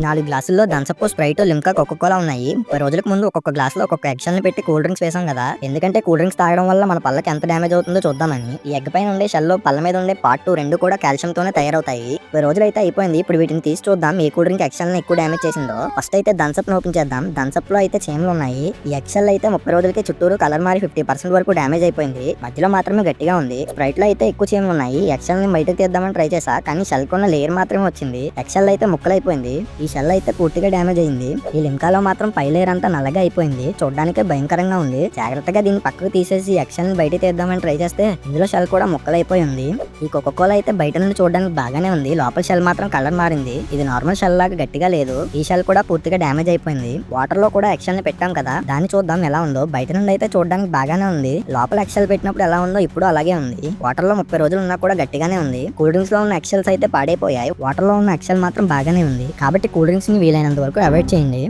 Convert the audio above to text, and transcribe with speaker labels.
Speaker 1: 4 గ్లాసుల్లో Thums Up, Sprite, Limca, Coca Cola ఉన్నాయి. 30 రోజులకు ముందు ఒక్కొక్క గ్లాసులో ఒక్కొక్క ఎగ్ ని పెట్టి కూల్ డ్రింక్స్ వేసాం కదా. ఎందుకంటే కూల్ డ్రింక్స్ తాగడం వల్ల మన పళ్ళకి ఎంత డ్యామేజ్ అవుతుందో చూద్దామని. ఈ ఎగ్ పైన ఉండే షెల్, పళ్ళ మీద ఉండే పార్ట్ 2 రెండు కూడా కాల్షియం తోనే తయారవుతాయి. 30 రోజులు అయితే అయిపోయింది. ఇప్పుడు వీటిని తీసి చూద్దాం ఏ కూల్ డ్రింక్ ఎగ్ ని ఎక్కువ డ్యామేజ్ చేసిందో. ఫస్ట్ అయితే థమ్సప్ ని ఓపెన్ చేద్దాం. థమ్సప్ లో అయితే చీమలు ఉన్నాయి. ఈ ఎగ్ షెల్ అయితే 30 రోజులకి చుట్టూరు కలర్ మారి 50% వరకు డ్యామేజ్ అయిపోయింది. మధ్యలో మాత్రమే గట్టిగా ఉంది. స్ప్రైట్ లో అయితే ఎక్కువ చీమలు ఉన్నాయి. ఎగ్ షెల్ ని బయటకు తీద్దామని ట్రై చేసా, కానీ షెల్ కొన్న లేయర్ మాత్రమే వచ్చింది. ఎగ్ షెల్ అయితే ముక్కలైపోయింది. ఈ షెల్ అయితే పూర్తిగా డ్యామేజ్ అయింది. ఈ లిమ్కాలో మాత్రం పై లేయర్ అంతా నల్లగా అయిపోయింది. చూడడానికి భయంకరంగా ఉంది. జాగ్రత్తగా దీన్ని పక్కకు తీసేసి ఎగ్ షెల్ ని బయట తీద్దామని ట్రై చేస్తే ఇందులో షెల్ కూడా ముక్కలైపోయి ఉంది. ఈ కోకోకోలా అయితే బయట నుండి చూడడానికి బాగానే ఉంది. లోపల షెల్ మాత్రం కలర్ మారింది. ఇది నార్మల్ షెల్ లాగా గట్టిగా లేదు. ఈ షెల్ కూడా పూర్తిగా డ్యామేజ్ అయిపోయింది. వాటర్ లో కూడా ఎగ్ షెల్ ని పెట్టాం కదా, దాన్ని చూద్దాం ఎలా ఉందో. బయట నుండి అయితే చూడడానికి బాగానే ఉంది. లోపల ఎగ్ షెల్ పెట్టినప్పుడు ఎలా ఉందో ఇప్పుడు అలాగే ఉంది. వాటర్ లో 30 రోజులు ఉన్నా కూడా గట్టిగానే ఉంది. కూల్ డ్రింక్స్ లో ఉన్న ఎగ్ షెల్స్ అయితే పాడైపోయాయి. వాటర్ లో ఉన్న ఎగ్ షెల్ మాత్రం బాగానే ఉంది. కాబట్టి కూల్ డ్రింక్స్ ని వీలైనంత వరకు అవాయిడ్ చేయండి.